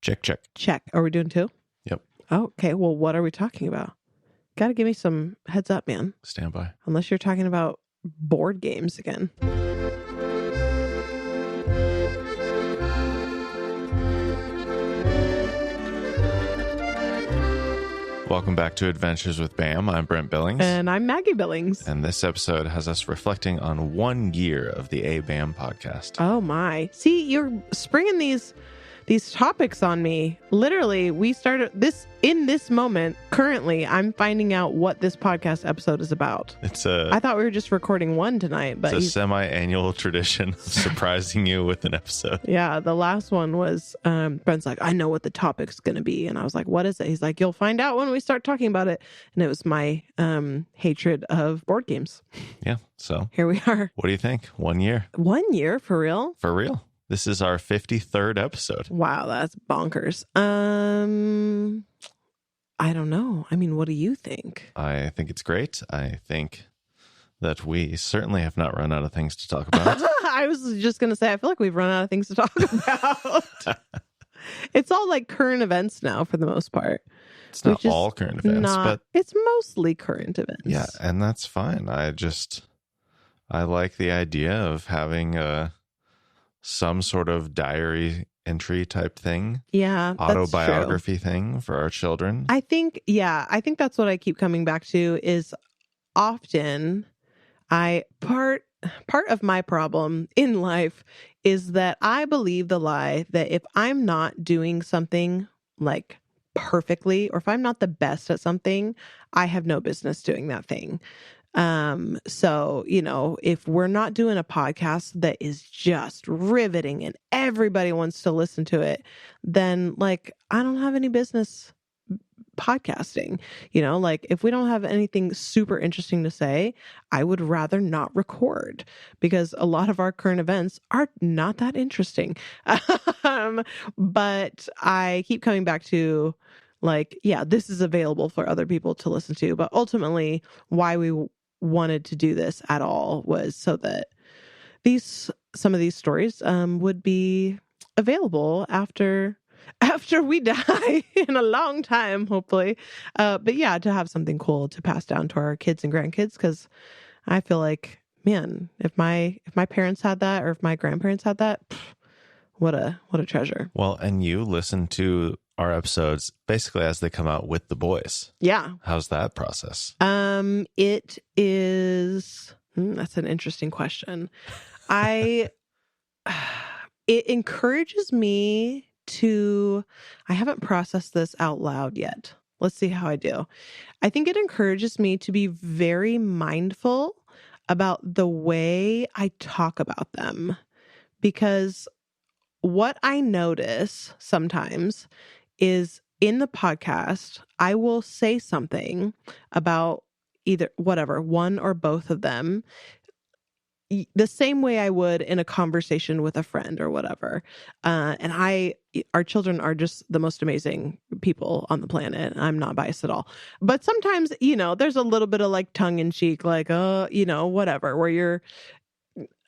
Check, check. Check. Are we doing 2? Yep. Oh, okay. Well, what are we talking about? Got to give me some heads up, man. Stand by. Unless you're talking about board games again. Welcome back to Adventures with BAM. I'm Brent Billings. And I'm Maggie Billings. And this episode has us reflecting on 1 year of the ABAM podcast. Oh my. See, you're springing these topics on me. Literally, we started this in this moment. Currently, I'm finding out what this podcast episode is about. I thought we were just recording one tonight, but it's a semi-annual tradition of surprising you with an episode. Yeah, the last one was Brent's like, I know what the topic's going to be. And I was like, what is it? He's like, you'll find out when we start talking about it. And it was my hatred of board games. Yeah, so here we are. What do you think? 1 year? 1 year? For real? For real. This is our 53rd episode. Wow, that's bonkers. I don't know. I mean, what do you think? I think it's great. I think that we certainly have not run out of things to talk about. I was just going to say, I feel like we've run out of things to talk about. It's all like current events now for the most part. It's not all current events, but it's mostly current events. Yeah, and that's fine. I like the idea of having some sort of diary entry type thing. Yeah. Autobiography thing for our children. I think that's what I keep coming back to is often part of my problem in life is that I believe the lie that if I'm not doing something like perfectly, or if I'm not the best at something, I have no business doing that thing. So, if we're not doing a podcast that is just riveting and everybody wants to listen to it, then like, I don't have any business podcasting, if we don't have anything super interesting to say, I would rather not record because a lot of our current events are not that interesting. But I keep coming back to this is available for other people to listen to, but ultimately why we wanted to do this at all was so that some of these stories would be available after we die in a long time, hopefully. But yeah, to have something cool to pass down to our kids and grandkids, because I feel like, man, if my parents had that, or if my grandparents had that, what a treasure. Well, and you listen to our episodes basically as they come out with the boys. Yeah. How's that process? It is, that's an interesting question. It encourages me to, I haven't processed this out loud yet. Let's see how I do. I think it encourages me to be very mindful about the way I talk about them, because what I notice sometimes is in the podcast, I will say something about either one or both of them the same way I would in a conversation with a friend or whatever. And our children are just the most amazing people on the planet. I'm not biased at all. But sometimes, there's a little bit of like tongue in cheek, like, whatever, where you're,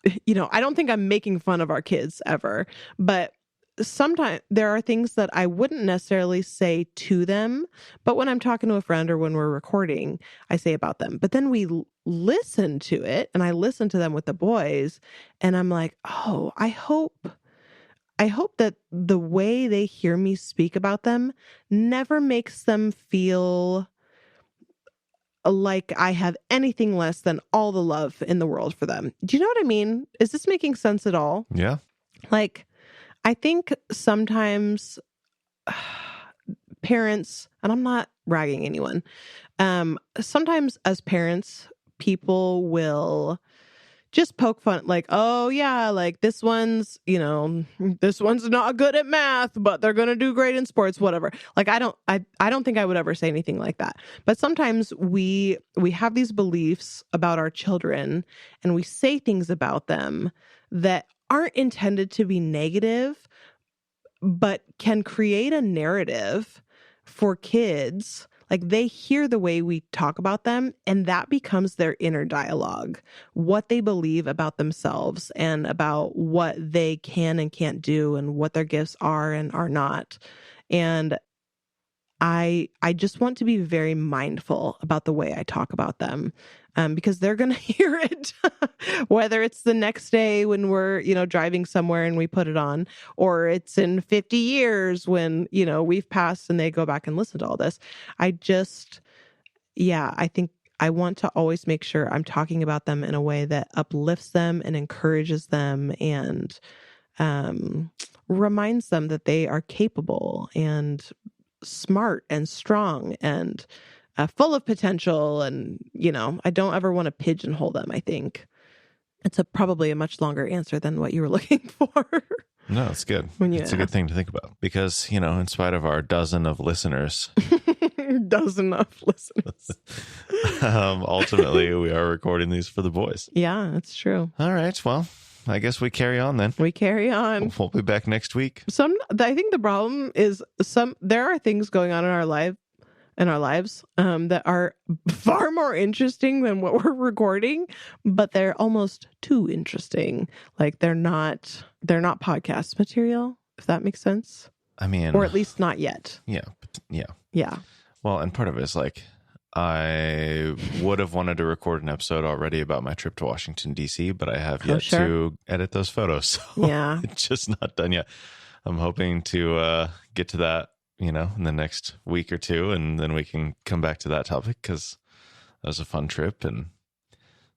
I don't think I'm making fun of our kids ever, but sometimes there are things that I wouldn't necessarily say to them, but when I'm talking to a friend or when we're recording, I say about them. But then we listen to it, and I listen to them with the boys, and I'm like, oh, I hope that the way they hear me speak about them never makes them feel like I have anything less than all the love in the world for them. Do you know what I mean? Is this making sense at all? Yeah. Like, I think sometimes parents, and I'm not ragging anyone, sometimes as parents, people will just poke fun, like, oh yeah, like this one's not good at math, but they're going to do great in sports, whatever. Like, I don't think I would ever say anything like that. But sometimes we have these beliefs about our children, and we say things about them that aren't intended to be negative, but can create a narrative for kids. like they hear the way we talk about them, and that becomes their inner dialogue, what they believe about themselves and about what they can and can't do and what their gifts are and are not. And I just want to be very mindful about the way I talk about them, because they're going to hear it, whether it's the next day when we're, driving somewhere and we put it on, or it's in 50 years when, we've passed and they go back and listen to all this. I think I want to always make sure I'm talking about them in a way that uplifts them and encourages them and reminds them that they are capable and smart and strong and full of potential. And, I don't ever want to pigeonhole them. I think it's probably a much longer answer than what you were looking for. No, it's good. It's a good thing to think about because, in spite of our dozen of listeners, ultimately we are recording these for the boys. Yeah, that's true. All right. Well, I guess we carry on then. We carry on. We'll be back next week. I think the problem is there are things going on in our lives that are far more interesting than what we're recording, but they're almost too interesting. Like they're not podcast material, if that makes sense. I mean, or at least not yet. Yeah. Well, and part of it is like, I would have wanted to record an episode already about my trip to Washington, D.C., but I have yet to edit those photos. So it's just not done yet. I'm hoping to get to that, in the next week or two, and then we can come back to that topic because that was a fun trip and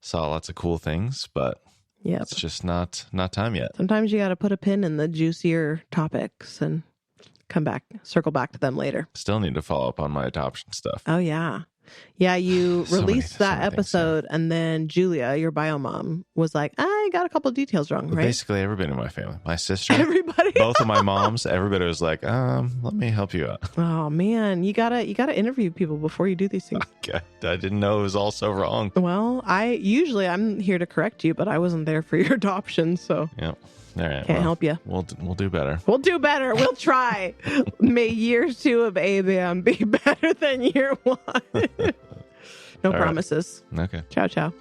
saw lots of cool things, but it's just not time yet. Sometimes you got to put a pin in the juicier topics and circle back to them later. Still need to follow up on my adoption stuff. Oh, yeah. Yeah, you released that episode, and then Julia, your bio mom, was like, I got a couple of details wrong, right? Basically, everybody in my family. My sister. Everybody. Both of my moms. Everybody was like, let me help you out. Oh, man. You gotta interview people before you do these things. Okay. I didn't know it was all so wrong. Well, I'm here to correct you, but I wasn't there for your adoption, so... Yep. All right. Can't help you. We'll do better. We'll do better. We'll try. May year 2 of ABAM be better than year 1. No promises. Okay. Ciao, ciao.